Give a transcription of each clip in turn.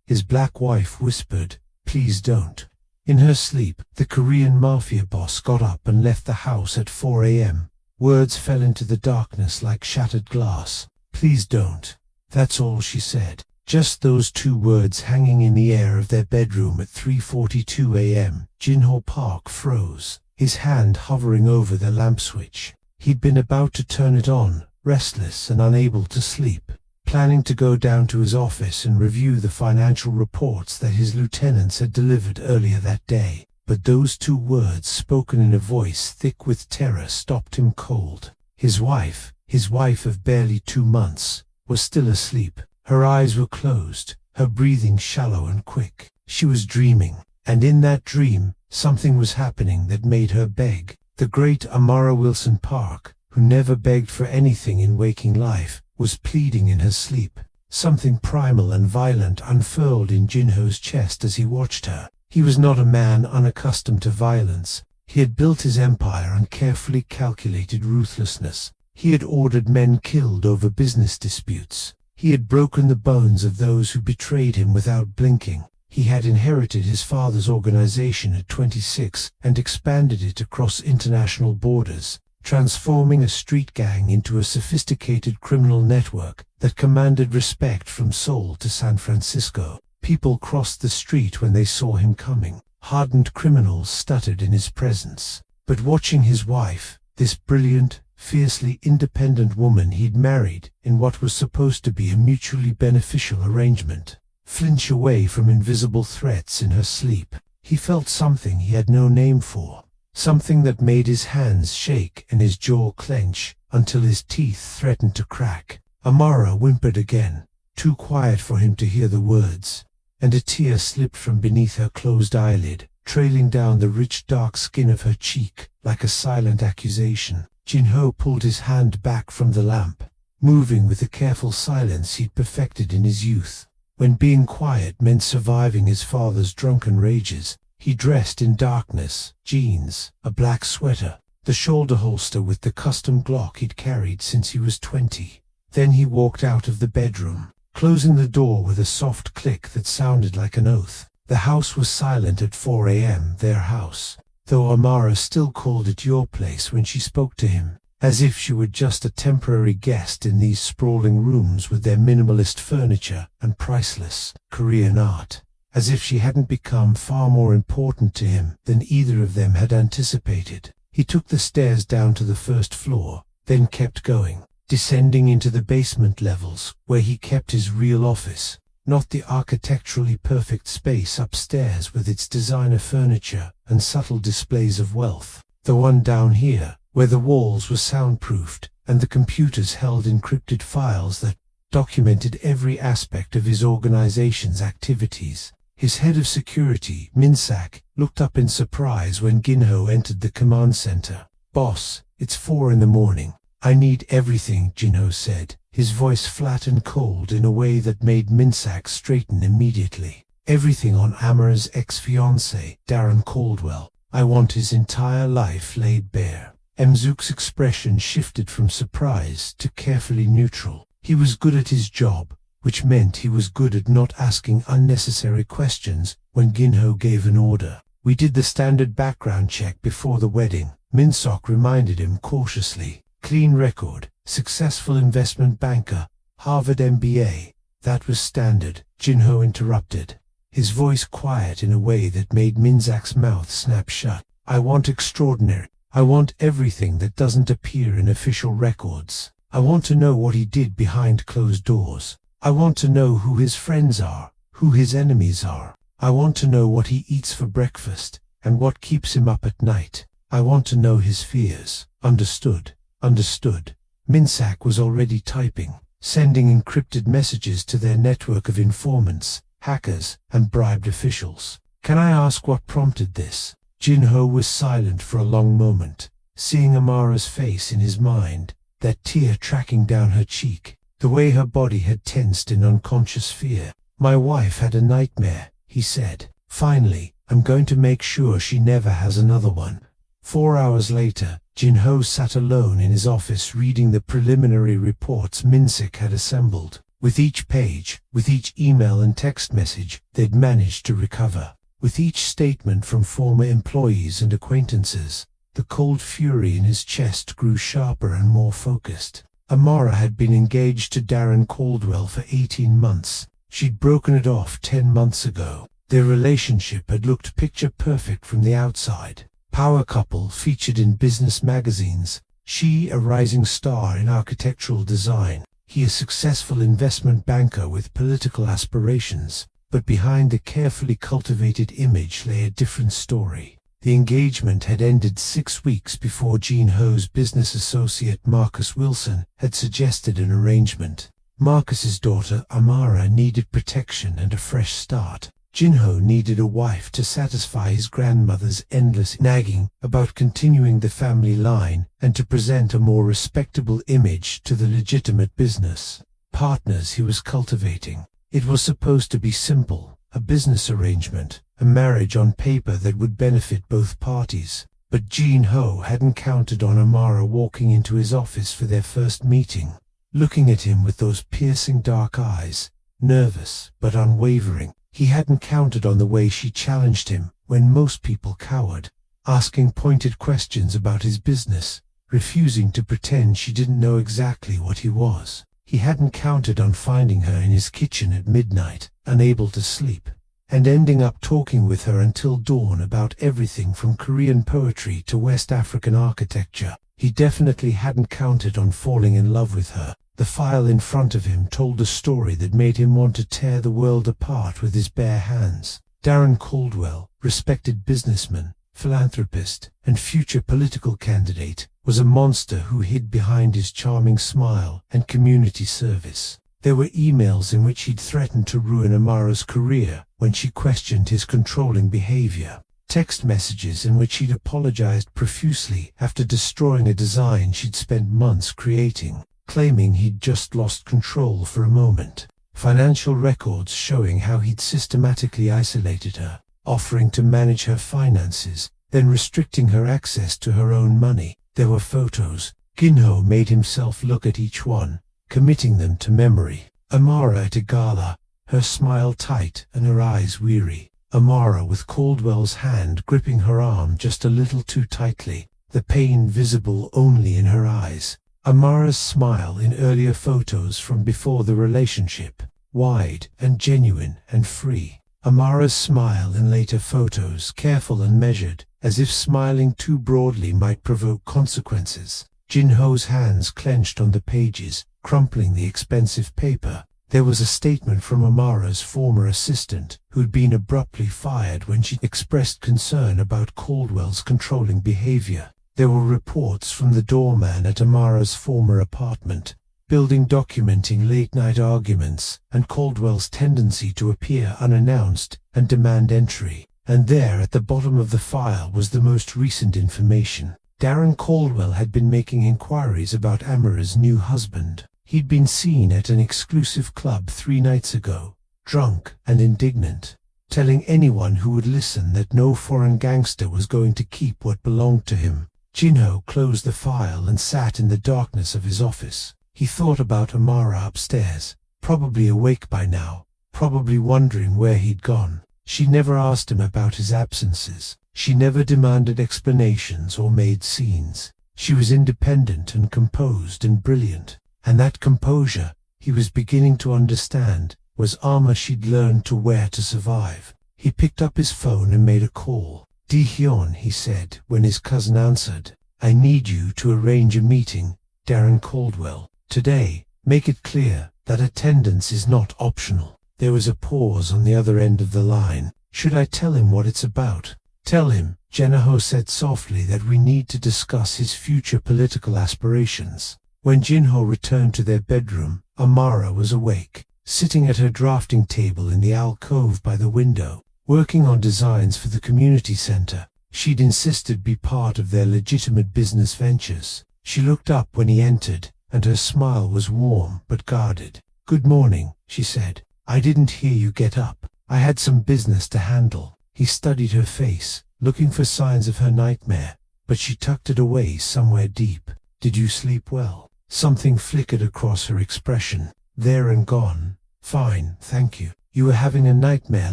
His black wife whispered, "Please don't." In her sleep, the Korean Mafia boss got up and left the house at 4 a.m. Words fell into the darkness like shattered glass. "Please don't." That's all she said. Just those two words hanging in the air of their bedroom at 3:42 a.m. Jinho Park froze, his hand hovering over the lamp switch. He'd been about to turn it on, restless and unable to sleep, planning to go down to his office and review the financial reports that his lieutenants had delivered earlier that day. But those two words, spoken in a voice thick with terror, stopped him cold. His wife of barely 2 months, was still asleep. Her eyes were closed, her breathing shallow and quick. She was dreaming, and in that dream, something was happening that made her beg. The great Amara Wilson Park, who never begged for anything in waking life, was pleading in her sleep. Something primal and violent unfurled in Jinho's chest as he watched her. He was not a man unaccustomed to violence. He had built his empire on carefully calculated ruthlessness. He had ordered men killed over business disputes. He had broken the bones of those who betrayed him without blinking. He had inherited his father's organization at 26 and expanded it across international borders, transforming a street gang into a sophisticated criminal network that commanded respect from Seoul to San Francisco. People crossed the street when they saw him coming. Hardened criminals stuttered in his presence. But watching his wife, this brilliant, fiercely independent woman he'd married in what was supposed to be a mutually beneficial arrangement, flinch away from invisible threats in her sleep, he felt something he had no name for, something that made his hands shake and his jaw clench until his teeth threatened to crack. Amara whimpered again, too quiet for him to hear the words, and a tear slipped from beneath her closed eyelid, trailing down the rich dark skin of her cheek like a silent accusation. Jinho pulled his hand back from the lamp, moving with the careful silence he'd perfected in his youth. When being quiet meant surviving his father's drunken rages, he dressed in darkness, jeans, a black sweater, the shoulder holster with the custom Glock he'd carried since he was 20. Then he walked out of the bedroom, closing the door with a soft click that sounded like an oath. The house was silent at 4 a.m., their house, though Amara still called it your place when she spoke to him, as if she were just a temporary guest in these sprawling rooms with their minimalist furniture and priceless Korean art, as if she hadn't become far more important to him than either of them had anticipated. He took the stairs down to the first floor, then kept going, descending into the basement levels where he kept his real office. Not the architecturally perfect space upstairs with its designer furniture and subtle displays of wealth. The one down here, where the walls were soundproofed and the computers held encrypted files that documented every aspect of his organization's activities. His head of security, Minsak, looked up in surprise when Jinho entered the command center. "Boss, it's 4 in the morning. I need everything," Jinho said, his voice flat and cold in a way that made Minsak straighten immediately. "Everything on Amara's ex-fiancé, Darren Caldwell. I want his entire life laid bare." Mzuk's expression shifted from surprise to carefully neutral. He was good at his job, which meant he was good at not asking unnecessary questions when Jinho gave an order. "We did the standard background check before the wedding," Minsak reminded him cautiously. "Clean record, successful investment banker, Harvard MBA. That was standard," Jinho interrupted, his voice quiet in a way that made Minzak's mouth snap shut. "I want extraordinary. I want everything that doesn't appear in official records. I want to know what he did behind closed doors. I want to know who his friends are, who his enemies are. I want to know what he eats for breakfast and what keeps him up at night. I want to know his fears." "Understood. Understood." Minsak was already typing, sending encrypted messages to their network of informants, hackers, and bribed officials. "Can I ask what prompted this?" Jinho was silent for a long moment, seeing Amara's face in his mind, that tear tracking down her cheek, the way her body had tensed in unconscious fear. "My wife had a nightmare," he said. "Finally, I'm going to make sure she never has another one." 4 hours later, Jinho sat alone in his office reading the preliminary reports Minsak had assembled. With each page, with each email and text message, they'd managed to recover. With each statement from former employees and acquaintances, the cold fury in his chest grew sharper and more focused. Amara had been engaged to Darren Caldwell for 18 months. She'd broken it off 10 months ago. Their relationship had looked picture perfect from the outside. Power couple featured in business magazines. She a rising star in architectural design. He a successful investment banker with political aspirations. But behind the carefully cultivated image lay a different story. The engagement had ended 6 weeks before Jin Ho's business associate Marcus Wilson had suggested an arrangement. Marcus's daughter Amara needed protection and a fresh start. Jin Ho needed a wife to satisfy his grandmother's endless nagging about continuing the family line and to present a more respectable image to the legitimate business partners he was cultivating. It was supposed to be simple, a business arrangement, a marriage on paper that would benefit both parties. But Jin Ho hadn't counted on Amara walking into his office for their first meeting, looking at him with those piercing dark eyes, nervous but unwavering. He hadn't counted on the way she challenged him when most people cowered, asking pointed questions about his business, refusing to pretend she didn't know exactly what he was. He hadn't counted on finding her in his kitchen at midnight, unable to sleep, and ending up talking with her until dawn about everything from Korean poetry to West African architecture. He definitely hadn't counted on falling in love with her. The file in front of him told a story that made him want to tear the world apart with his bare hands. Darren Caldwell, respected businessman, philanthropist, and future political candidate, was a monster who hid behind his charming smile and community service. There were emails in which he'd threatened to ruin Amara's career when she questioned his controlling behavior. Text messages in which he'd apologized profusely after destroying a design she'd spent months creating, claiming he'd just lost control for a moment. Financial records showing how he'd systematically isolated her, offering to manage her finances, then restricting her access to her own money. There were photos. Jin Ho made himself look at each one, committing them to memory. Amara at a gala, her smile tight and her eyes weary. Amara with Caldwell's hand gripping her arm just a little too tightly, the pain visible only in her eyes. Amara's smile in earlier photos from before the relationship, wide and genuine and free. Amara's smile in later photos, careful and measured, as if smiling too broadly might provoke consequences. Jin Ho's hands clenched on the pages, crumpling the expensive paper. There was a statement from Amara's former assistant, who'd been abruptly fired when she expressed concern about Caldwell's controlling behavior. There were reports from the doorman at Amara's former apartment building documenting late-night arguments and Caldwell's tendency to appear unannounced and demand entry. And there at the bottom of the file was the most recent information. Darren Caldwell had been making inquiries about Amara's new husband. He'd been seen at an exclusive club 3 nights ago, drunk and indignant, telling anyone who would listen that no foreign gangster was going to keep what belonged to him. Jin Ho closed the file and sat in the darkness of his office. He thought about Amara upstairs, probably awake by now, probably wondering where he'd gone. She never asked him about his absences. She never demanded explanations or made scenes. She was independent and composed and brilliant. And that composure, he was beginning to understand, was armor she'd learned to wear to survive. He picked up his phone and made a call. "Di-hyun," he said when his cousin answered. "I need you to arrange a meeting, Darren Caldwell. Today, make it clear that attendance is not optional." There was a pause on the other end of the line. "Should I tell him what it's about?" "Tell him," Jin Ho said softly, "that we need to discuss his future political aspirations." When Jin Ho returned to their bedroom, Amara was awake, sitting at her drafting table in the alcove by the window, working on designs for the community center. She'd insisted be part of their legitimate business ventures. She looked up when he entered, and her smile was warm but guarded. "Good morning," she said. "I didn't hear you get up. I had some business to handle." He studied her face, looking for signs of her nightmare, but she tucked it away somewhere deep. "Did you sleep well?" Something flickered across her expression. There and gone. Fine, thank you. You were having a nightmare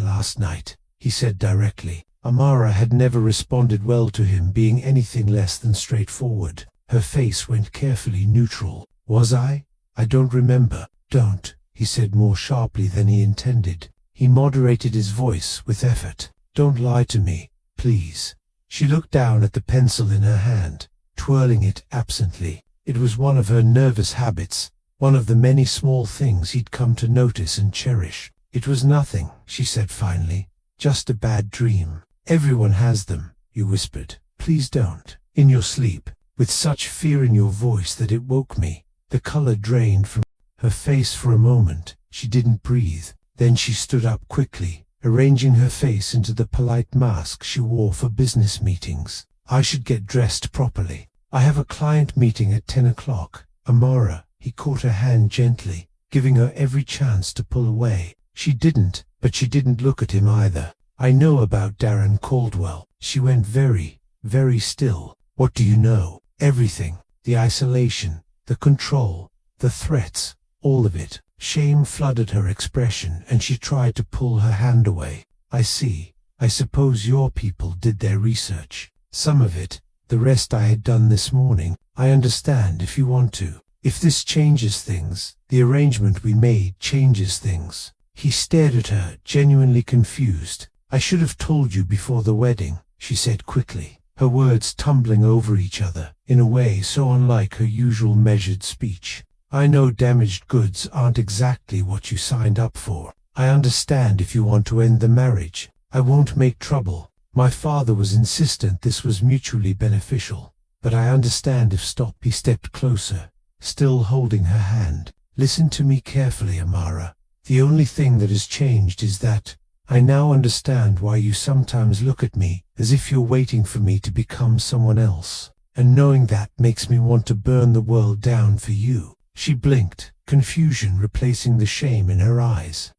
last night, he said directly. Amara had never responded well to him being anything less than straightforward. Her face went carefully neutral. Was I? I don't remember. Don't, he said more sharply than he intended. He moderated his voice with effort. Don't lie to me, please. She looked down at the pencil in her hand, twirling it absently. It was one of her nervous habits, one of the many small things he'd come to notice and cherish. It was nothing, she said finally. Just a bad dream. Everyone has them, you whispered. Please don't. In your sleep, with such fear in your voice that it woke me. The color drained from her face for a moment. She didn't breathe. Then she stood up quickly, arranging her face into the polite mask she wore for business meetings. I should get dressed properly. I have a client meeting at 10 o'clock. Amara, he caught her hand gently, giving her every chance to pull away. She didn't, but she didn't look at him either. I know about Darren Caldwell. She went very, very still. What do you know? Everything. The isolation, the control, the threats, all of it. Shame flooded her expression and she tried to pull her hand away. I see. I suppose your people did their research. Some of it. The rest I had done this morning. I understand if you want to. If this changes things, the arrangement we made changes things. He stared at her, genuinely confused. I should have told you before the wedding, she said quickly, her words tumbling over each other, in a way so unlike her usual measured speech. I know damaged goods aren't exactly what you signed up for. I understand if you want to end the marriage. I won't make trouble. My father was insistent this was mutually beneficial. But I understand if stop. He stepped closer, still holding her hand. Listen to me carefully, Amara. The only thing that has changed is that I now understand why you sometimes look at me as if you're waiting for me to become someone else. And knowing that makes me want to burn the world down for you. She blinked, confusion replacing the shame in her eyes.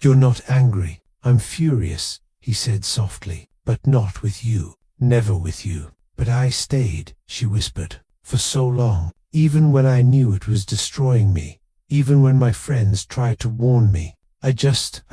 You're not angry. I'm furious, he said softly, but not with you. Never with you. But I stayed, she whispered, for so long, even when I knew it was destroying me, even when my friends tried to warn me. I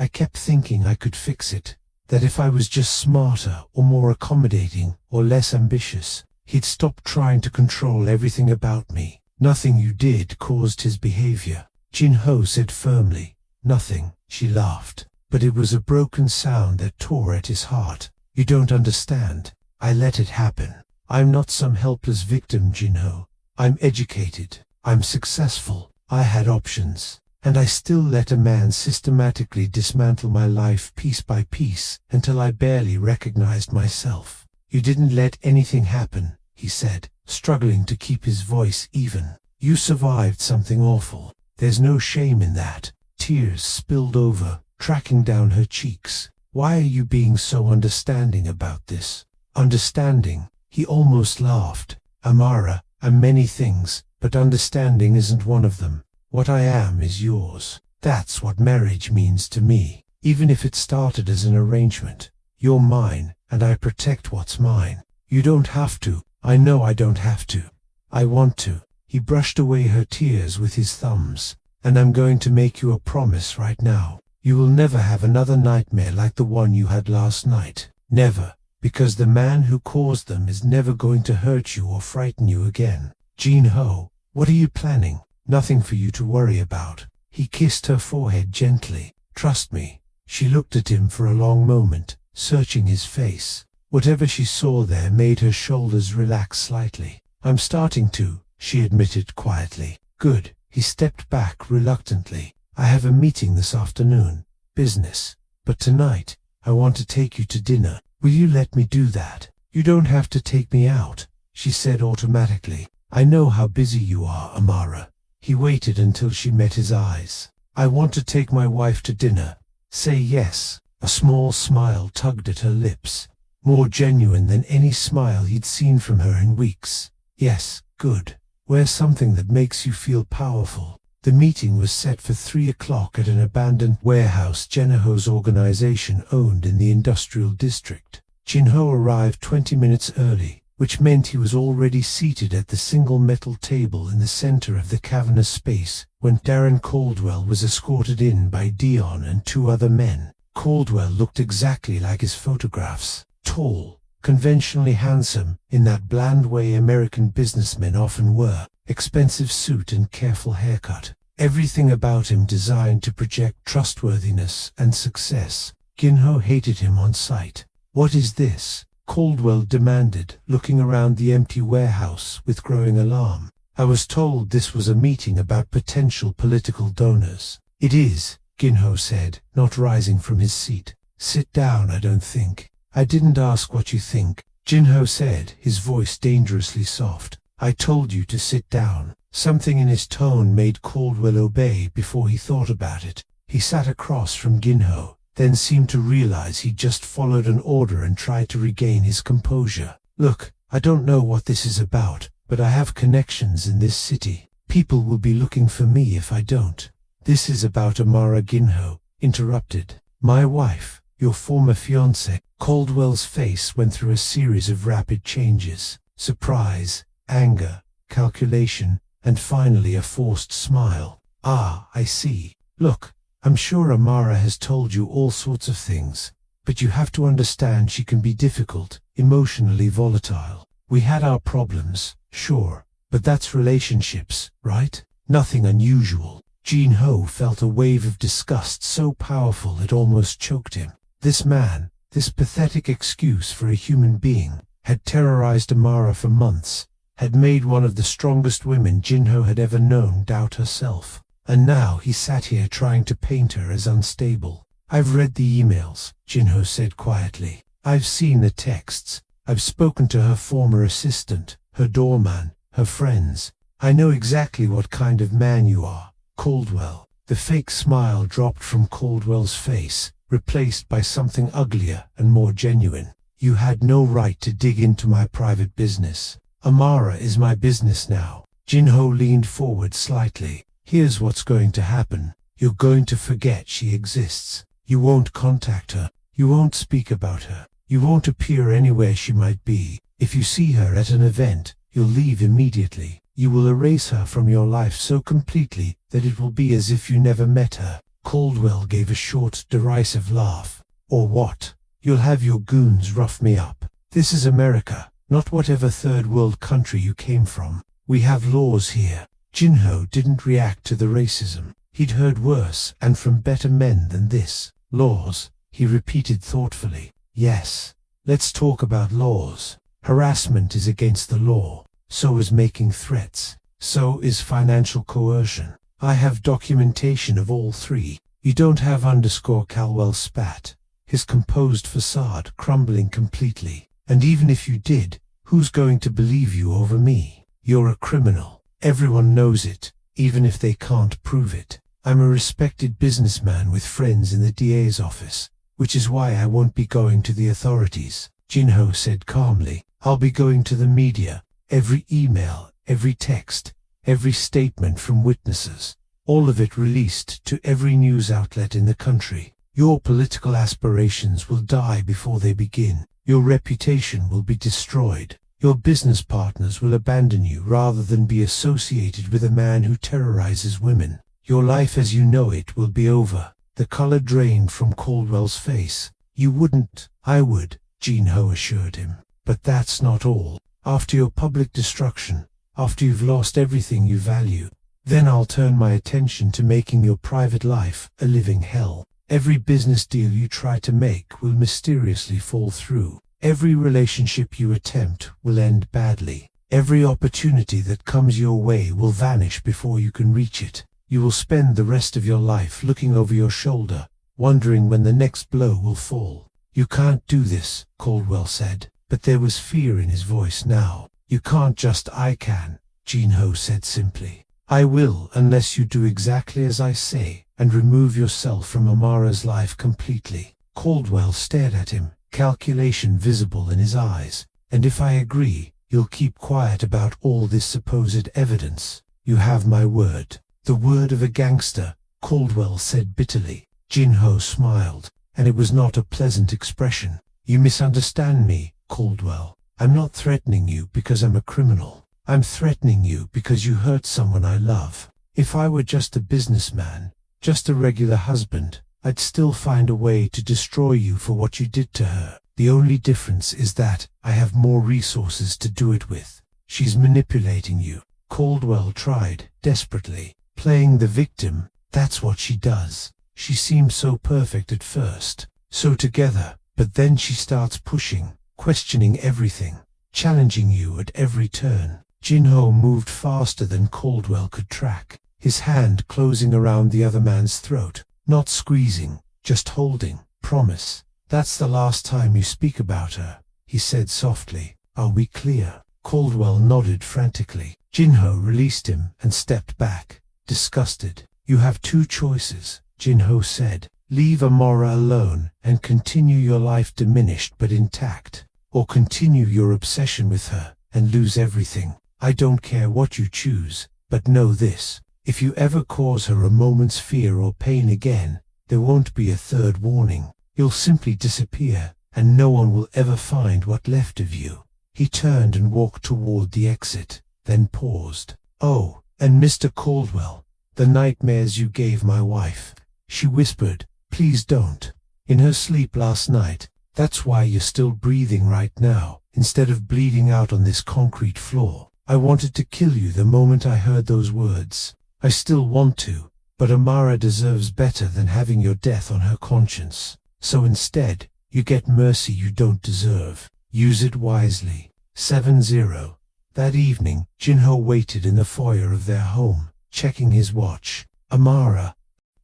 kept thinking I could fix it, that if I was just smarter or more accommodating or less ambitious, he'd stop trying to control everything about me. Nothing you did caused his behavior, Jin-ho said firmly. Nothing, she laughed, but it was a broken sound that tore at his heart. You don't understand. I let it happen. I'm not some helpless victim, Jin-ho. I'm educated. I'm successful. I had options. And I still let a man systematically dismantle my life piece by piece until I barely recognized myself. You didn't let anything happen, he said, struggling to keep his voice even. You survived something awful. There's no shame in that. Tears spilled over, tracking down her cheeks. Why are you being so understanding about this? Understanding? He almost laughed. Amara, I'm many things, but understanding isn't one of them. What I am is yours. That's what marriage means to me. Even if it started as an arrangement. You're mine, and I protect what's mine. You don't have to. I know I don't have to. I want to. He brushed away her tears with his thumbs. And I'm going to make you a promise right now. You will never have another nightmare like the one you had last night. Never. Because the man who caused them is never going to hurt you or frighten you again. Jin-ho, what are you planning? Nothing for you to worry about. He kissed her forehead gently. Trust me. She looked at him for a long moment, searching his face. Whatever she saw there made her shoulders relax slightly. I'm starting to, she admitted quietly. Good. He stepped back reluctantly. I have a meeting this afternoon. Business. But tonight, I want to take you to dinner. Will you let me do that? You don't have to take me out, she said automatically. I know how busy you are, Amara. He waited until she met his eyes. I want to take my wife to dinner. Say yes. A small smile tugged at her lips, more genuine than any smile he'd seen from her in weeks. Yes, good. Wear something that makes you feel powerful. The meeting was set for 3 o'clock at an abandoned warehouse Jin-ho's organization owned in the industrial district. Jin-ho arrived 20 minutes early, which meant he was already seated at the single metal table in the center of the cavernous space when Darren Caldwell was escorted in by Dion and two other men. Caldwell looked exactly like his photographs, tall, conventionally handsome, in that bland way American businessmen often were, expensive suit and careful haircut. Everything about him designed to project trustworthiness and success. Ginho hated him on sight. "What is this?" Caldwell demanded, looking around the empty warehouse with growing alarm. "I was told this was a meeting about potential political donors." "It is," Ginho said, not rising from his seat. "Sit down, I don't think." "I didn't ask what you think," Ginho said, his voice dangerously soft. "I told you to sit down." Something in his tone made Caldwell obey before he thought about it. He sat across from Ginho, then seemed to realize he'd just followed an order and tried to regain his composure. "Look, I don't know what this is about, but I have connections in this city. People will be looking for me if I don't." "This is about Amara," Ginho interrupted. "My wife, your former fiancée." Caldwell's face went through a series of rapid changes: surprise, anger, calculation, and finally a forced smile. "Ah, I see. Look, I'm sure Amara has told you all sorts of things, but you have to understand she can be difficult, emotionally volatile. We had our problems, sure, but that's relationships, right? Nothing unusual." Ginho felt a wave of disgust so powerful it almost choked him. This man, this pathetic excuse for a human being, had terrorized Amara for months, had made one of the strongest women Ginho had ever known doubt herself. And now he sat here trying to paint her as unstable. "I've read the emails," Ginho said quietly. "I've seen the texts. I've spoken to her former assistant, her doorman, her friends. I know exactly what kind of man you are, Caldwell." The fake smile dropped from Caldwell's face, replaced by something uglier and more genuine. "You had no right to dig into my private business. Amara is my business now." Ginho leaned forward slightly. "Here's what's going to happen. You're going to forget she exists. You won't contact her. You won't speak about her. You won't appear anywhere she might be. If you see her at an event, you'll leave immediately. You will erase her from your life so completely that it will be as if you never met her." Caldwell gave a short, derisive laugh. "Or what? You'll have your goons rough me up. This is America, not whatever third world country you came from. We have laws here." Ginho didn't react to the racism. He'd heard worse and from better men than this. "Laws," he repeated thoughtfully. "Yes, let's talk about laws. Harassment is against the law. So is making threats. So is financial coercion. I have documentation of all three." "You don't have _ Caldwell spat, his composed facade crumbling completely. "And even if you did, who's going to believe you over me? You're a criminal. Everyone knows it, even if they can't prove it. I'm a respected businessman with friends in the DA's office, which is why I won't be going to the authorities," Ginho said calmly. "I'll be going to the media. Every email, every text, every statement from witnesses, all of it released to every news outlet in the country. Your political aspirations will die before they begin. Your reputation will be destroyed. Your business partners will abandon you rather than be associated with a man who terrorizes women. Your life as you know it will be over." The color drained from Caldwell's face. "You wouldn't." "I would," Ginho assured him. "But that's not all. After your public destruction, after you've lost everything you value, then I'll turn my attention to making your private life a living hell. Every business deal you try to make will mysteriously fall through. Every relationship you attempt will end badly. Every opportunity that comes your way will vanish before you can reach it. You will spend the rest of your life looking over your shoulder, wondering when the next blow will fall." "You can't do this," Caldwell said, but there was fear in his voice now. "You can't just I can," Ginho said simply. "I will unless you do exactly as I say and remove yourself from Amara's life completely." Caldwell stared at him, calculation visible in his eyes. "And if I agree, you'll keep quiet about all this supposed evidence. You have my word." "The word of a gangster," Caldwell said bitterly. Ginho smiled, and it was not a pleasant expression. "You misunderstand me, Caldwell. I'm not threatening you because I'm a criminal. I'm threatening you because you hurt someone I love. If I were just a businessman, just a regular husband, I'd still find a way to destroy you for what you did to her. The only difference is that I have more resources to do it with. She's manipulating you." Caldwell tried, desperately, playing the victim. That's what she does. She seems so perfect at first, so together, but then she starts pushing, questioning everything, challenging you at every turn. Jin-ho moved faster than Caldwell could track, his hand closing around the other man's throat, not squeezing, just holding. "Promise, that's the last time you speak about her," he said softly. "Are we clear?" Caldwell nodded frantically. Jin-ho released him and stepped back, disgusted. "You have two choices," Jin-ho said. "Leave Amara alone and continue your life diminished but intact, or continue your obsession with her and lose everything. I don't care what you choose, but know this. If you ever cause her a moment's fear or pain again, there won't be a third warning. You'll simply disappear, and no one will ever find what left of you." He turned and walked toward the exit, then paused. "Oh, and Mr. Caldwell, the nightmares you gave my wife," she whispered. "Please don't. In her sleep last night, that's why you're still breathing right now, instead of bleeding out on this concrete floor. I wanted to kill you the moment I heard those words. I still want to, but Amara deserves better than having your death on her conscience. So instead, you get mercy you don't deserve. Use it wisely." 7-0. That evening, Jin-ho waited in the foyer of their home, checking his watch. "Amara,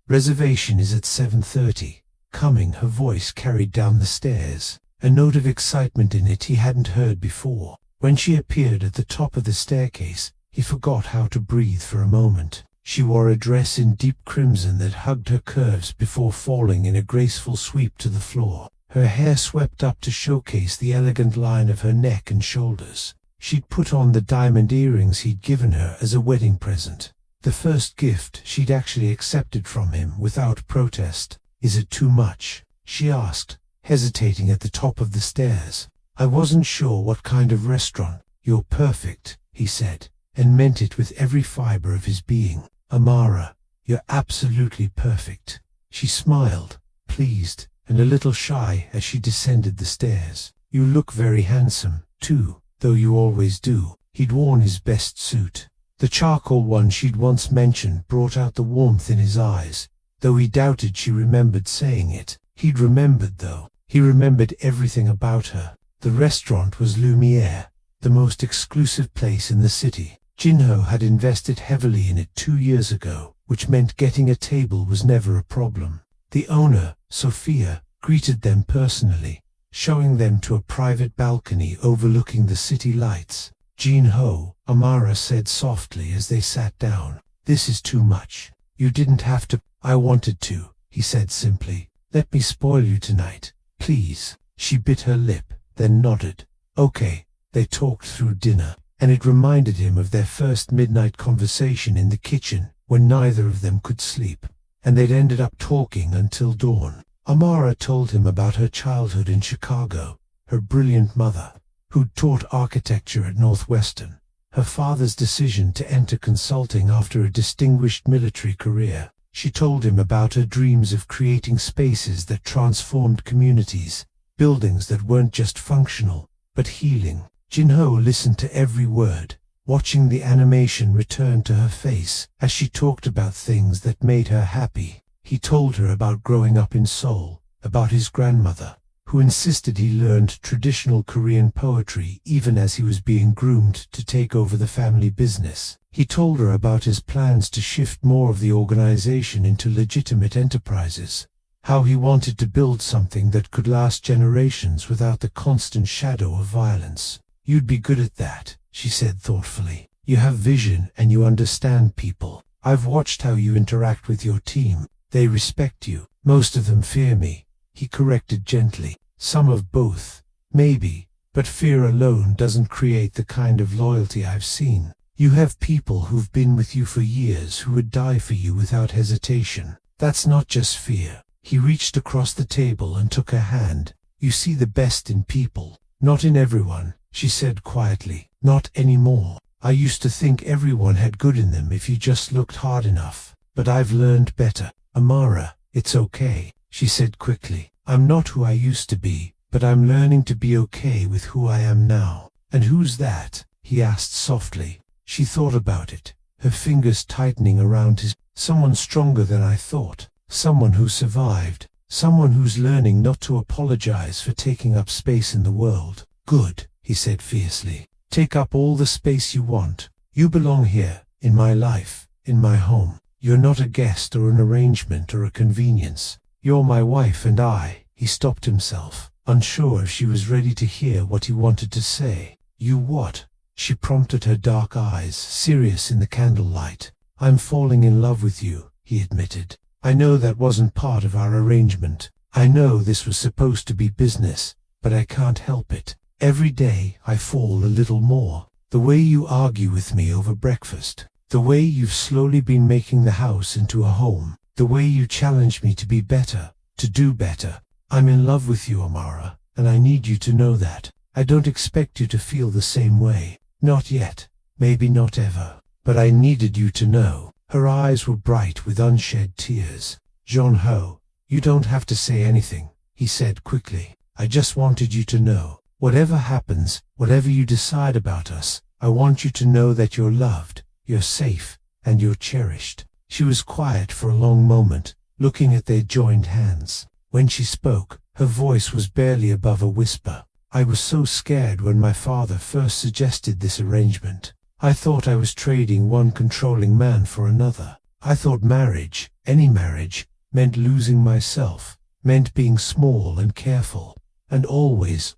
reservation is at 7:30. Coming," her voice carried down the stairs, a note of excitement in it he hadn't heard before. When she appeared at the top of the staircase, he forgot how to breathe for a moment. She wore a dress in deep crimson that hugged her curves before falling in a graceful sweep to the floor. Her hair swept up to showcase the elegant line of her neck and shoulders. She'd put on the diamond earrings he'd given her as a wedding present. The first gift she'd actually accepted from him without protest. "Is it too much?" she asked, hesitating at the top of the stairs. "I wasn't sure what kind of restaurant." "You're perfect," he said, and meant it with every fiber of his being. "Amara, you're absolutely perfect." She smiled, pleased, and a little shy as she descended the stairs. "You look very handsome, too, though you always do." He'd worn his best suit. The charcoal one she'd once mentioned brought out the warmth in his eyes, though he doubted she remembered saying it. He'd remembered though. He remembered everything about her. The restaurant was Lumiere, the most exclusive place in the city. Jin-ho had invested heavily in it 2 years ago, which meant getting a table was never a problem. The owner, Sophia, greeted them personally, showing them to a private balcony overlooking the city lights. "Jin-ho," Amara said softly as they sat down. "This is too much. You didn't have to." "I wanted to," he said simply. "Let me spoil you tonight, please." She bit her lip, then nodded. "Okay." They talked through dinner, and it reminded him of their first midnight conversation in the kitchen, when neither of them could sleep, and they'd ended up talking until dawn. Amara told him about her childhood in Chicago, her brilliant mother, who'd taught architecture at Northwestern, her father's decision to enter consulting after a distinguished military career. She told him about her dreams of creating spaces that transformed communities, buildings that weren't just functional, but healing. Jin-ho listened to every word, watching the animation return to her face as she talked about things that made her happy. He told her about growing up in Seoul, about his grandmother, who insisted he learned traditional Korean poetry even as he was being groomed to take over the family business. He told her about his plans to shift more of the organization into legitimate enterprises, how he wanted to build something that could last generations without the constant shadow of violence. "You'd be good at that," she said thoughtfully. "You have vision and you understand people. I've watched how you interact with your team. They respect you. Most of them fear me," he corrected gently. "Some of both, maybe, but fear alone doesn't create the kind of loyalty I've seen. You have people who've been with you for years who would die for you without hesitation. That's not just fear." He reached across the table and took her hand. "You see the best in people, not in everyone, she said quietly. Not anymore. I used to think everyone had good in them if you just looked hard enough. But I've learned better. Amara, it's okay, she said quickly. I'm not who I used to be, but I'm learning to be okay with who I am now. And who's that? He asked softly. She thought about it, her fingers tightening around his. Someone stronger than I thought. Someone who survived. Someone who's learning not to apologize for taking up space in the world. Good, he said fiercely. Take up all the space you want. You belong here, in my life, in my home. You're not a guest or an arrangement or a convenience. You're my wife and I. He stopped himself, unsure if she was ready to hear what he wanted to say. You what? She prompted, her dark eyes serious in the candlelight. I'm falling in love with you, he admitted. I know that wasn't part of our arrangement. I know this was supposed to be business, but I can't help it. Every day I fall a little more. The way you argue with me over breakfast. The way you've slowly been making the house into a home. The way you challenge me to be better, to do better. I'm in love with you, Amara, and I need you to know that. I don't expect you to feel the same way. Not yet. Maybe not ever. But I needed you to know. Her eyes were bright with unshed tears. Jin-ho, you don't have to say anything, he said quickly. I just wanted you to know. Whatever happens, whatever you decide about us, I want you to know that you're loved, you're safe, and you're cherished. She was quiet for a long moment, looking at their joined hands. When she spoke, her voice was barely above a whisper. I was so scared when my father first suggested this arrangement. I thought I was trading one controlling man for another. I thought marriage, any marriage, meant losing myself, meant being small and careful, and always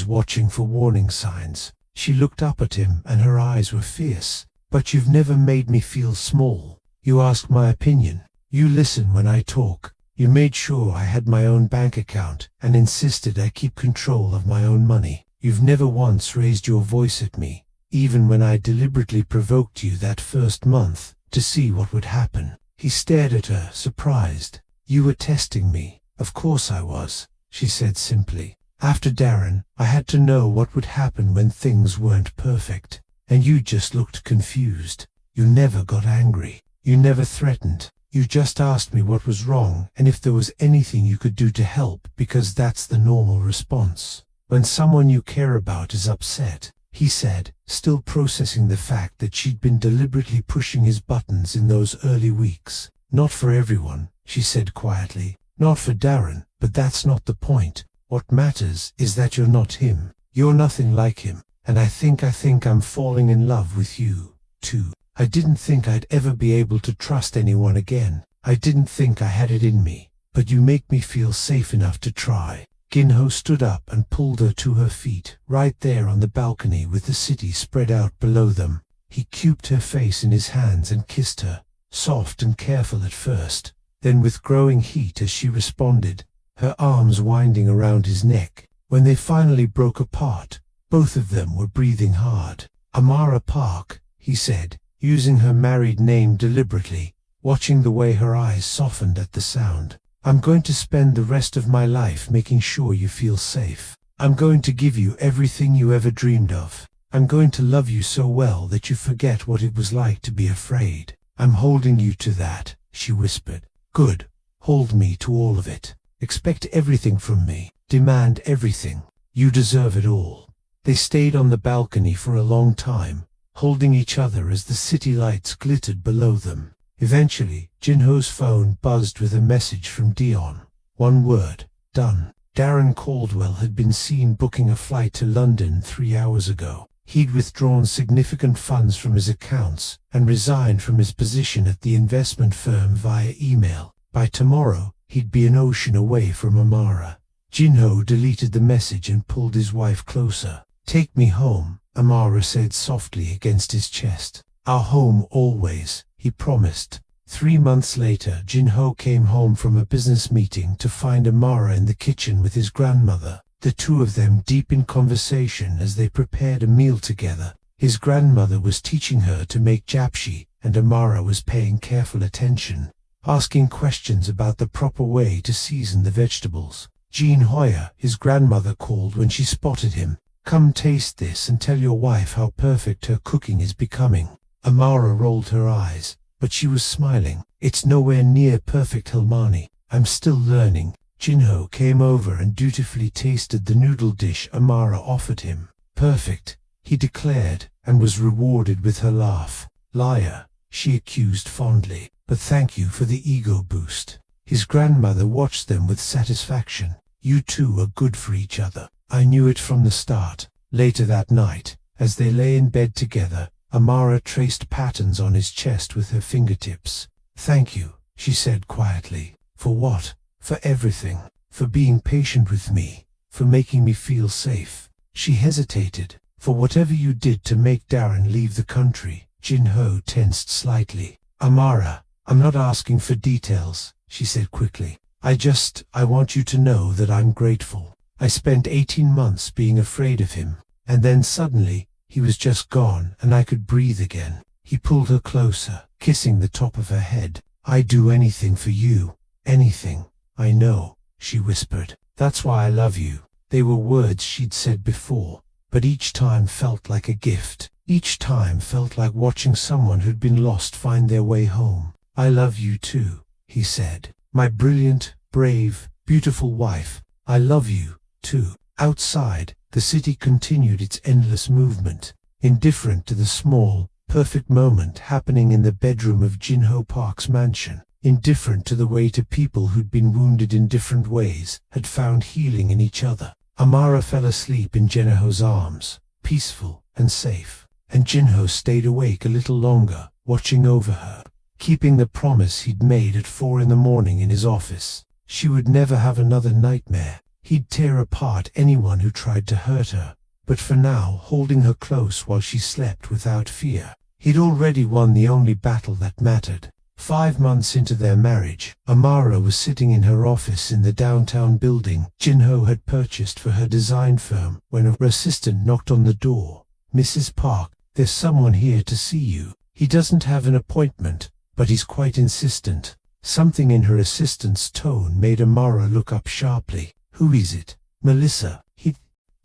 watching for warning signs. She looked up at him and her eyes were fierce. But you've never made me feel small. You ask my opinion. You listen when I talk. You made sure I had my own bank account and insisted I keep control of my own money. You've never once raised your voice at me, even when I deliberately provoked you that first month, to see what would happen. He stared at her, surprised. You were testing me. Of course I was, she said simply. After Darren, I had to know what would happen when things weren't perfect. And you just looked confused. You never got angry. You never threatened. You just asked me what was wrong and if there was anything you could do to help, because that's the normal response when someone you care about is upset, he said, still processing the fact that she'd been deliberately pushing his buttons in those early weeks. Not for everyone, she said quietly. Not for Darren, but that's not the point. What matters is that you're not him. You're nothing like him. And I think I'm falling in love with you, too. I didn't think I'd ever be able to trust anyone again. I didn't think I had it in me. But you make me feel safe enough to try. Jin-ho stood up and pulled her to her feet, right there on the balcony with the city spread out below them. He cubed her face in his hands and kissed her, soft and careful at first, then with growing heat as she responded, her arms winding around his neck. When they finally broke apart, both of them were breathing hard. Amara Park, he said, using her married name deliberately, watching the way her eyes softened at the sound. I'm going to spend the rest of my life making sure you feel safe. I'm going to give you everything you ever dreamed of. I'm going to love you so well that you forget what it was like to be afraid. I'm holding you to that, she whispered. Good. Hold me to all of it. Expect everything from me. Demand everything. You deserve it all. They stayed on the balcony for a long time, holding each other as the city lights glittered below them. Eventually, Jin-ho's phone buzzed with a message from Dion. One word, done. Darren Caldwell had been seen booking a flight to London 3 hours ago. He'd withdrawn significant funds from his accounts and resigned from his position at the investment firm via email. By tomorrow, he'd be an ocean away from Amara. Jin-ho deleted the message and pulled his wife closer. Take me home, Amara said softly against his chest. Our home always, he promised. 3 months later, Jin-ho came home from a business meeting to find Amara in the kitchen with his grandmother, the two of them deep in conversation as they prepared a meal together. His grandmother was teaching her to make japshi, and Amara was paying careful attention, asking questions about the proper way to season the vegetables. Jean Hoya, his grandmother called when she spotted him. Come taste this and tell your wife how perfect her cooking is becoming. Amara rolled her eyes, but she was smiling. It's nowhere near perfect, Hilmani. I'm still learning. Jinho came over and dutifully tasted the noodle dish Amara offered him. Perfect, he declared, and was rewarded with her laugh. Liar, she accused fondly, but thank you for the ego boost. His grandmother watched them with satisfaction. You two are good for each other. I knew it from the start. Later that night, as they lay in bed together, Amara traced patterns on his chest with her fingertips. Thank you, she said quietly. For what? For everything. For being patient with me. For making me feel safe. She hesitated. For whatever you did to make Darren leave the country. Jinho tensed slightly. Amara, I'm not asking for details, she said quickly. I want you to know that I'm grateful. I spent 18 months being afraid of him, and then suddenly, he was just gone and I could breathe again. He pulled her closer, kissing the top of her head. I'd do anything for you. Anything. I know, she whispered. That's why I love you. They were words she'd said before, but each time felt like a gift. Each time felt like watching someone who'd been lost find their way home. I love you too, he said. My brilliant, brave, beautiful wife. I love you too. Outside, the city continued its endless movement, indifferent to the small, perfect moment happening in the bedroom of Jinho Park's mansion, indifferent to the way two people who'd been wounded in different ways had found healing in each other. Amara fell asleep in Jinho's arms, peaceful and safe, and Jinho stayed awake a little longer, watching over her, keeping the promise he'd made at 4 in the morning in his office. She would never have another nightmare. He'd tear apart anyone who tried to hurt her, but for now holding her close while she slept without fear. He'd already won the only battle that mattered. 5 months into their marriage, Amara was sitting in her office in the downtown building Jinho had purchased for her design firm when her assistant knocked on the door. Mrs. Park, there's someone here to see you. He doesn't have an appointment, but he's quite insistent. Something in her assistant's tone made Amara look up sharply. Who is it? Melissa. He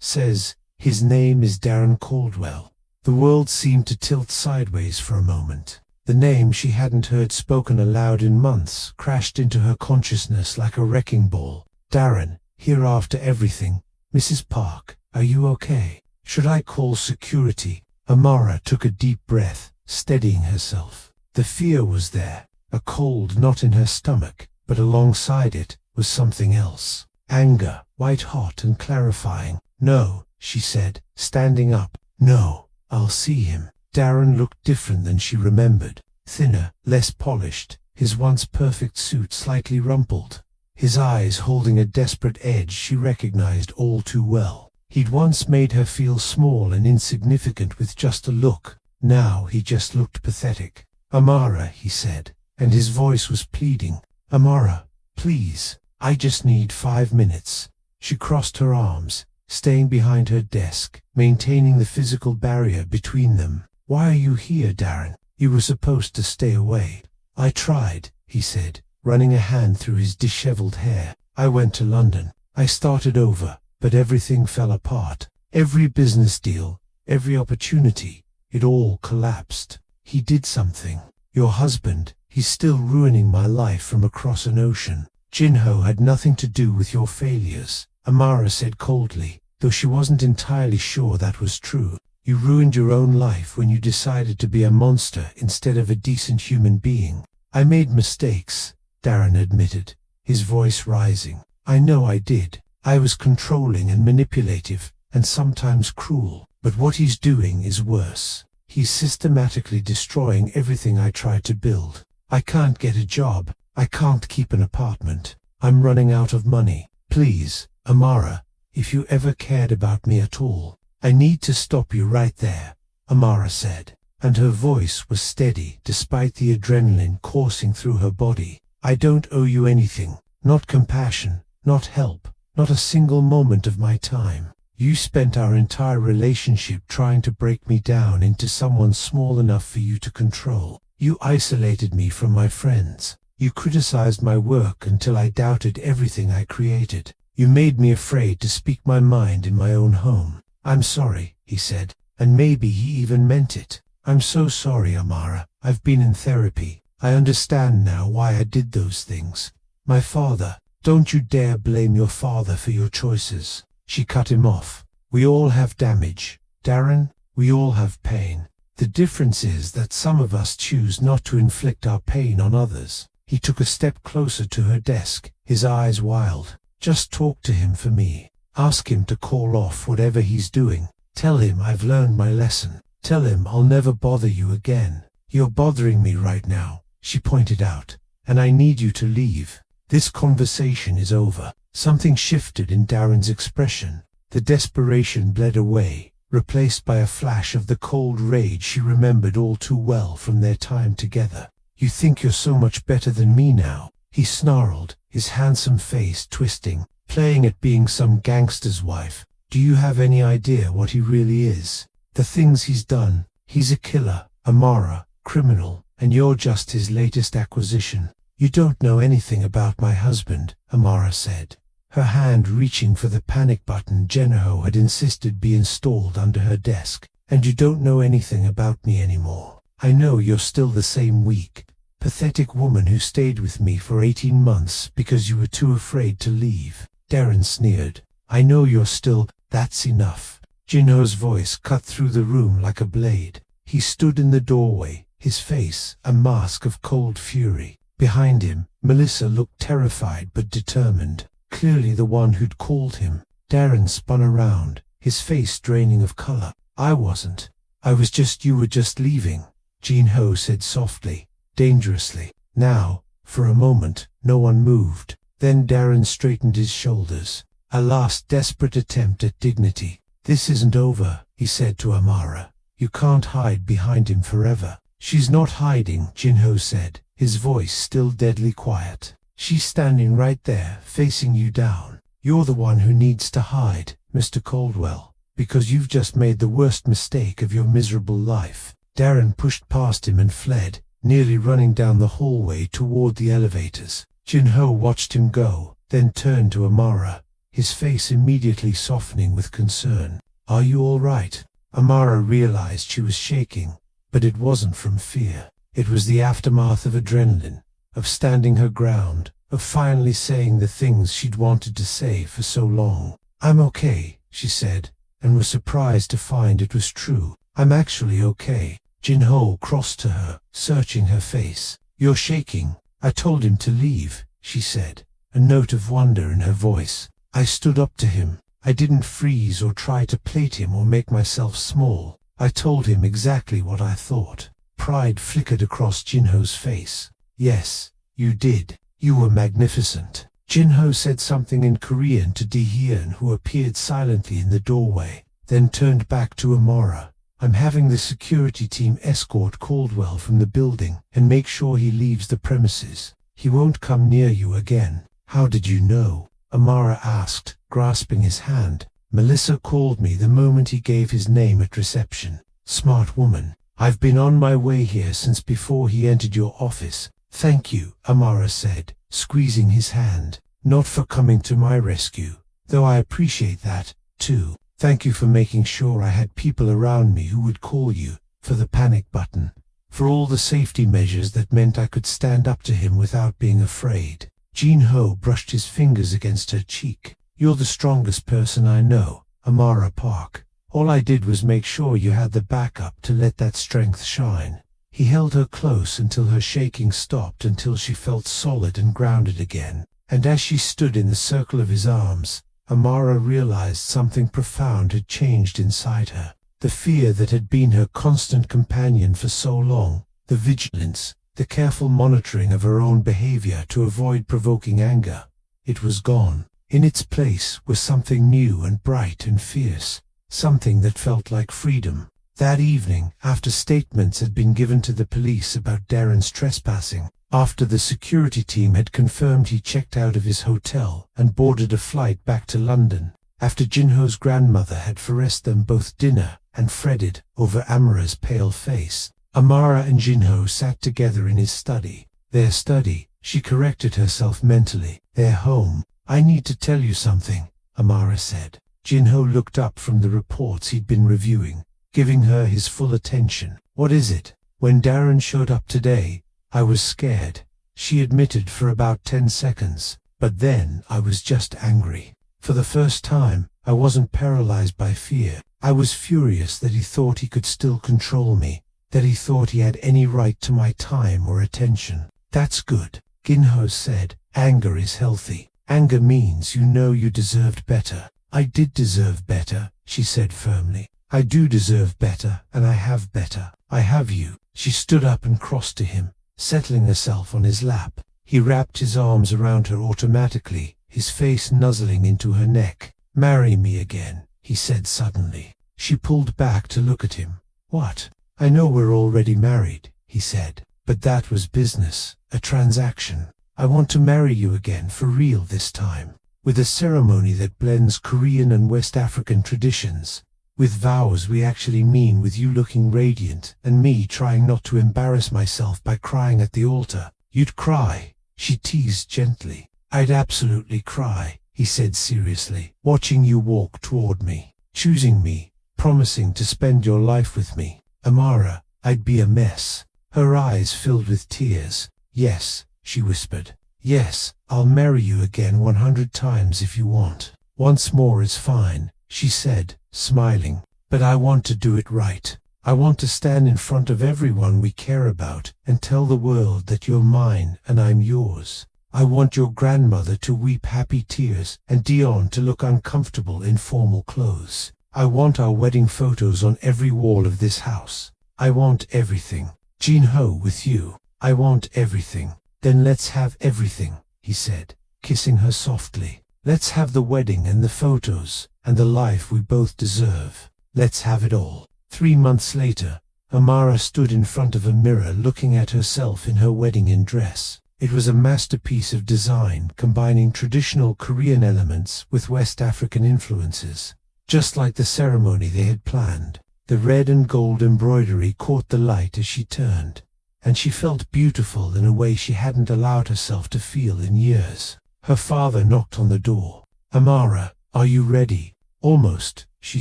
says, his name is Darren Caldwell. The world seemed to tilt sideways for a moment. The name she hadn't heard spoken aloud in months crashed into her consciousness like a wrecking ball. Darren, here after everything. Mrs. Park, are you okay? Should I call security? Amara took a deep breath, steadying herself. The fear was there, a cold knot in her stomach, but alongside it was something else. Anger, white-hot and clarifying. No, she said, standing up. No, I'll see him. Darren looked different than she remembered. Thinner, less polished, his once perfect suit slightly rumpled. His eyes holding a desperate edge she recognized all too well. He'd once made her feel small and insignificant with just a look. Now he just looked pathetic. Amara, he said, and his voice was pleading. Amara, please. I just need 5 minutes. She crossed her arms, staying behind her desk, maintaining the physical barrier between them. Why are you here, Darren? You were supposed to stay away. I tried, he said, running a hand through his disheveled hair. I went to London. I started over, but everything fell apart. Every business deal, every opportunity, it all collapsed. He did something. Your husband, he's still ruining my life from across an ocean. Jinho had nothing to do with your failures, Amara said coldly, though she wasn't entirely sure that was true. You ruined your own life when you decided to be a monster instead of a decent human being. I made mistakes, Darren admitted, his voice rising. I know I did. I was controlling and manipulative, and sometimes cruel. But what he's doing is worse. He's systematically destroying everything I tried to build. I can't get a job. I can't keep an apartment. I'm running out of money. Please, Amara, if you ever cared about me at all, I need to stop you right there, Amara said, and her voice was steady despite the adrenaline coursing through her body. I don't owe you anything, not compassion, not help, not a single moment of my time. You spent our entire relationship trying to break me down into someone small enough for you to control. You isolated me from my friends. You criticized my work until I doubted everything I created. You made me afraid to speak my mind in my own home. "I'm sorry," he said, and maybe he even meant it. "I'm so sorry, Amara. I've been in therapy. I understand now why I did those things. My father, don't you dare blame your father for your choices." She cut him off. "We all have damage, Darren. We all have pain. The difference is that some of us choose not to inflict our pain on others." He took a step closer to her desk, his eyes wild. "Just talk to him for me. Ask him to call off whatever he's doing. Tell him I've learned my lesson. Tell him I'll never bother you again. You're bothering me right now," she pointed out, "and I need you to leave. This conversation is over." Something shifted in Darren's expression. The desperation bled away, replaced by a flash of the cold rage she remembered all too well from their time together. "You think you're so much better than me now," he snarled, his handsome face twisting, playing at being some gangster's wife. "Do you have any idea what he really is? The things he's done? He's a killer, Amara, criminal, and you're just his latest acquisition." "You don't know anything about my husband," Amara said, her hand reaching for the panic button Jenho had insisted be installed under her desk. "And you don't know anything about me anymore. I know you're still the same weak, pathetic woman who stayed with me for 18 months because you were too afraid to leave." Darren sneered. "I know you're still—" "That's enough." Jinho's voice cut through the room like a blade. He stood in the doorway, his face a mask of cold fury. Behind him, Melissa looked terrified but determined, clearly the one who'd called him. Darren spun around, his face draining of color. "I wasn't. I was just— You were just leaving," Jinho said softly, dangerously. Now, for a moment, no one moved. Then Darren straightened his shoulders. A last desperate attempt at dignity. "This isn't over," he said to Amara. "You can't hide behind him forever." "She's not hiding," Jinho said, his voice still deadly quiet. "She's standing right there, facing you down. You're the one who needs to hide, Mr. Caldwell, because you've just made the worst mistake of your miserable life." Darren pushed past him and fled, nearly running down the hallway toward the elevators. Jinho watched him go, then turned to Amara, his face immediately softening with concern. "Are you all right?" Amara realized she was shaking, but it wasn't from fear. It was the aftermath of adrenaline, of standing her ground, of finally saying the things she'd wanted to say for so long. "I'm okay," she said, and was surprised to find it was true. "I'm actually okay." Jinho crossed to her, searching her face. "You're shaking." "I told him to leave," she said, a note of wonder in her voice. "I stood up to him. I didn't freeze or try to plate him or make myself small. I told him exactly what I thought." Pride flickered across Jinho's face. "Yes, you did. You were magnificent." Jinho said something in Korean to Di-Hyun, who appeared silently in the doorway, then turned back to Amara. "I'm having the security team escort Caldwell from the building and make sure he leaves the premises. He won't come near you again." "How did you know?" Amara asked, grasping his hand. "Melissa called me the moment he gave his name at reception." "Smart woman. I've been on my way here since before he entered your office." "Thank you," Amara said, squeezing his hand. "Not for coming to my rescue, though I appreciate that, too. Thank you for making sure I had people around me who would call you, for the panic button, for all the safety measures that meant I could stand up to him without being afraid." Jinho brushed his fingers against her cheek. "You're the strongest person I know, Amara Park. All I did was make sure you had the backup to let that strength shine." He held her close until her shaking stopped, until she felt solid and grounded again. And as she stood in the circle of his arms, Amara realized something profound had changed inside her. The fear that had been her constant companion for so long, the vigilance, the careful monitoring of her own behavior to avoid provoking anger, it was gone. In its place was something new and bright and fierce, something that felt like freedom. That evening, after statements had been given to the police about Darren's trespassing, after the security team had confirmed he checked out of his hotel and boarded a flight back to London, after Jinho's grandmother had forced them both dinner and fretted over Amara's pale face, Amara and Jinho sat together in his study. Their study, she corrected herself mentally, their home. "I need to tell you something," Amara said. Jinho looked up from the reports he'd been reviewing, giving her his full attention. "What is it?" "When Darren showed up today, I was scared," she admitted for about 10 seconds. "But then I was just angry. For the first time, I wasn't paralyzed by fear. I was furious that he thought he could still control me, that he thought he had any right to my time or attention." "That's good," Ginho said. "Anger is healthy. Anger means you know you deserved better." "I did deserve better," she said firmly. "I do deserve better, and I have better. I have you." She stood up and crossed to him, settling herself on his lap. He wrapped his arms around her automatically, his face nuzzling into her neck. "Marry me again," he said suddenly. She pulled back to look at him. "What?" "I know we're already married," he said, "but that was business, a transaction. I want to marry you again for real this time, with a ceremony that blends Korean and West African traditions, with vows we actually mean, with you looking radiant and me trying not to embarrass myself by crying at the altar." "You'd cry," she teased gently. "I'd absolutely cry," he said seriously, "watching you walk toward me, choosing me, promising to spend your life with me. Amara, I'd be a mess." Her eyes filled with tears. "Yes," she whispered. "Yes, I'll marry you again 100 times if you want. Once more is fine," she said, smiling. "But I want to do it right. I want to stand in front of everyone we care about and tell the world that you're mine and I'm yours. I want your grandmother to weep happy tears and Dion to look uncomfortable in formal clothes. I want our wedding photos on every wall of this house. I want everything. Jinho with you. I want everything." "Then let's have everything," he said, kissing her softly. "Let's have the wedding and the photos, and the life we both deserve. Let's have it all." 3 months later, Amara stood in front of a mirror looking at herself in her wedding dress. It was a masterpiece of design, combining traditional Korean elements with West African influences. Just like the ceremony they had planned, the red and gold embroidery caught the light as she turned, and she felt beautiful in a way she hadn't allowed herself to feel in years. Her father knocked on the door. "Amara, are you ready?" "Almost," she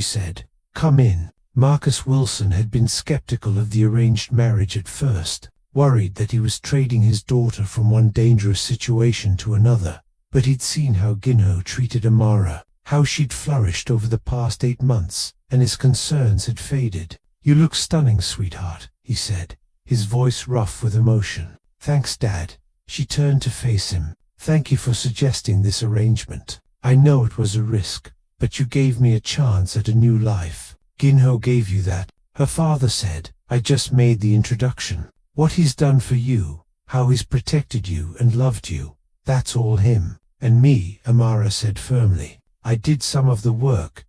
said. "Come in." Marcus Wilson had been skeptical of the arranged marriage at first, worried that he was trading his daughter from one dangerous situation to another. But he'd seen how Ginho treated Amara, how she'd flourished over the past 8 months, and his concerns had faded. "You look stunning, sweetheart," he said, his voice rough with emotion. "Thanks, Dad." She turned to face him. "Thank you for suggesting this arrangement. I know it was a risk, but you gave me a chance at a new life." "Ginho gave you that," her father said. "I just made the introduction. What he's done for you, how he's protected you and loved you, that's all him. And me," Amara said firmly. "I did some of the work.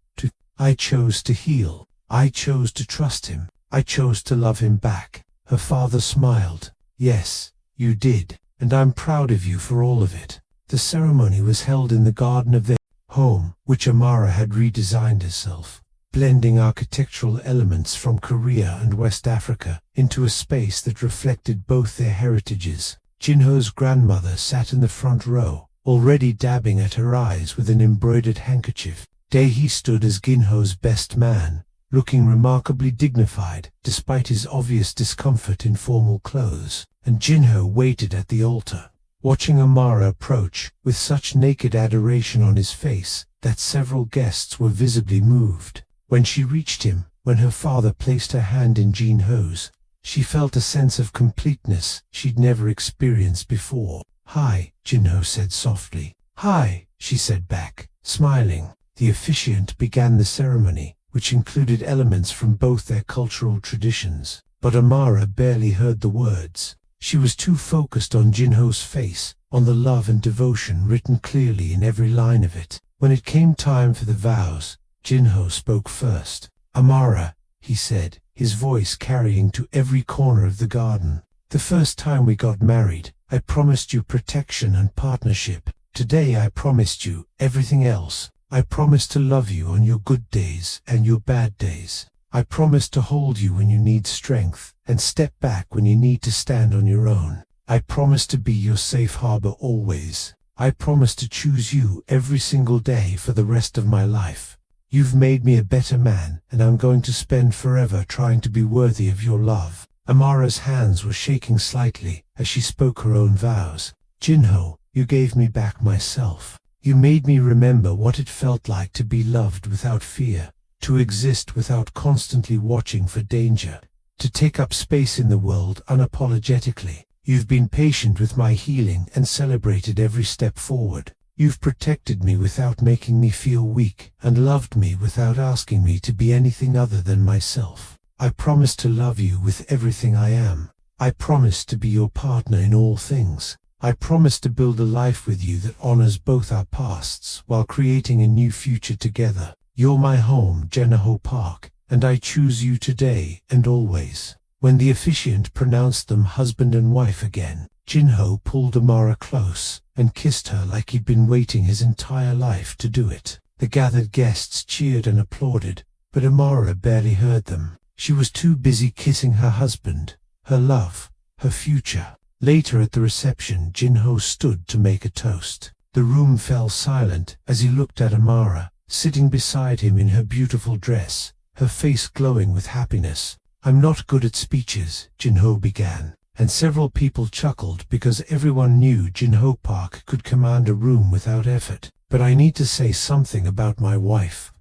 I chose to heal. I chose to trust him. I chose to love him back." Her father smiled. "Yes, you did, and I'm proud of you for all of it." The ceremony was held in the garden of their home, which Amara had redesigned herself, blending architectural elements from Korea and West Africa into a space that reflected both their heritages. Jinho's grandmother sat in the front row, already dabbing at her eyes with an embroidered handkerchief. Dae stood as Ginho's best man, looking remarkably dignified despite his obvious discomfort in formal clothes, and Jinho waited at the altar, watching Amara approach with such naked adoration on his face that several guests were visibly moved. When she reached him, when her father placed her hand in Jinho's, she felt a sense of completeness she'd never experienced before. "Hi," Jinho said softly. "Hi," she said back, smiling. The officiant began the ceremony, which included elements from both their cultural traditions, but Amara barely heard the words. She was too focused on Jinho's face, on the love and devotion written clearly in every line of it. When it came time for the vows, Jinho spoke first. "Amara," he said, his voice carrying to every corner of the garden. "The first time we got married, I promised you protection and partnership. Today I promised you everything else. I promised to love you on your good days and your bad days. I promised to hold you when you need strength and step back when you need to stand on your own. I promised to be your safe harbor always. I promised to choose you every single day for the rest of my life." You've made me a better man, and I'm going to spend forever trying to be worthy of your love." Amara's hands were shaking slightly as she spoke her own vows. "Jinho, you gave me back myself. You made me remember what it felt like to be loved without fear, to exist without constantly watching for danger, to take up space in the world unapologetically. You've been patient with my healing and celebrated every step forward. You've protected me without making me feel weak, and loved me without asking me to be anything other than myself. I promise to love you with everything I am. I promise to be your partner in all things. I promise to build a life with you that honors both our pasts while creating a new future together. You're my home, Jenaho Park, and I choose you today and always." When the officiant pronounced them husband and wife again, Jinho pulled Amara close and kissed her like he'd been waiting his entire life to do it. The gathered guests cheered and applauded, but Amara barely heard them. She was too busy kissing her husband, her love, her future. Later at the reception, Jinho stood to make a toast. The room fell silent as he looked at Amara, sitting beside him in her beautiful dress, her face glowing with happiness. "I'm not good at speeches," Jinho began, and several people chuckled because everyone knew Jinho Park could command a room without effort. "But I need to say something about my wife.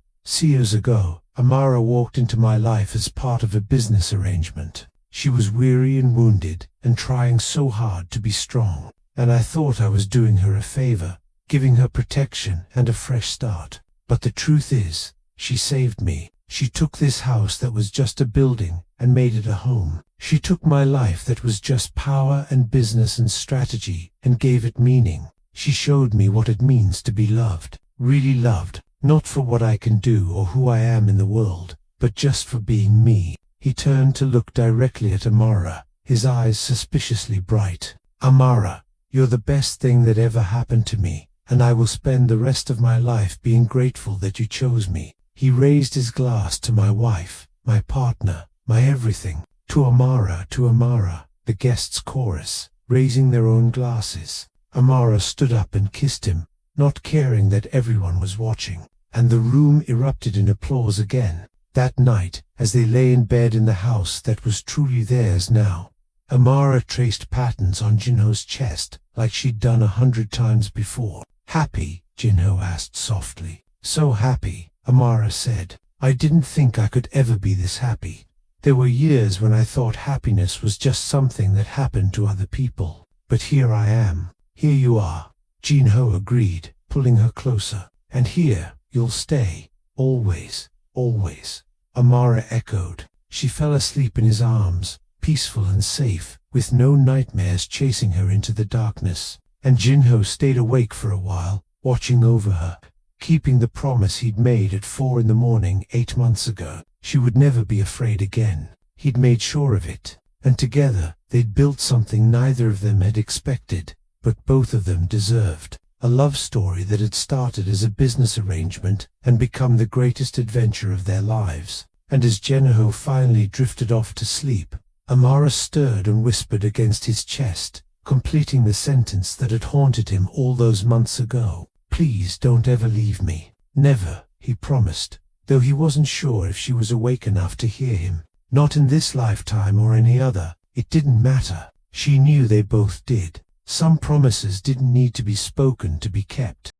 Years ago, Amara walked into my life as part of a business arrangement. She was weary and wounded, and trying so hard to be strong, and I thought I was doing her a favor, giving her protection and a fresh start. But the truth is, she saved me. She took this house that was just a building and made it a home. She took my life that was just power and business and strategy and gave it meaning. She showed me what it means to be loved, really loved, not for what I can do or who I am in the world, but just for being me." He turned to look directly at Amara, his eyes suspiciously bright. "Amara, you're the best thing that ever happened to me, and I will spend the rest of my life being grateful that you chose me." He raised his glass to my wife, my partner, my everything. To Amara, the guests chorus, raising their own glasses. Amara stood up and kissed him, not caring that everyone was watching, and the room erupted in applause again. That night, as they lay in bed in the house that was truly theirs now, Amara traced patterns on Jinho's chest like she'd done 100 times before. "Happy?" Jinho asked softly. "So happy," Amara said. "I didn't think I could ever be this happy. There were years when I thought happiness was just something that happened to other people. But here I am. Here you are." Jinho agreed, pulling her closer. "And here, you'll stay. Always, always," Amara echoed. She fell asleep in his arms, peaceful and safe, with no nightmares chasing her into the darkness. And Jinho stayed awake for a while, watching over her, keeping the promise he'd made at 4 in the morning 8 months ago. She would never be afraid again. He'd made sure of it. And together, they'd built something neither of them had expected, but both of them deserved. A love story that had started as a business arrangement and become the greatest adventure of their lives. And as Jenniho finally drifted off to sleep, Amara stirred and whispered against his chest, completing the sentence that had haunted him all those months ago. "Please don't ever leave me." "Never," he promised, though he wasn't sure if she was awake enough to hear him. Not in this lifetime or any other. It didn't matter. She knew they both did. Some promises didn't need to be spoken to be kept.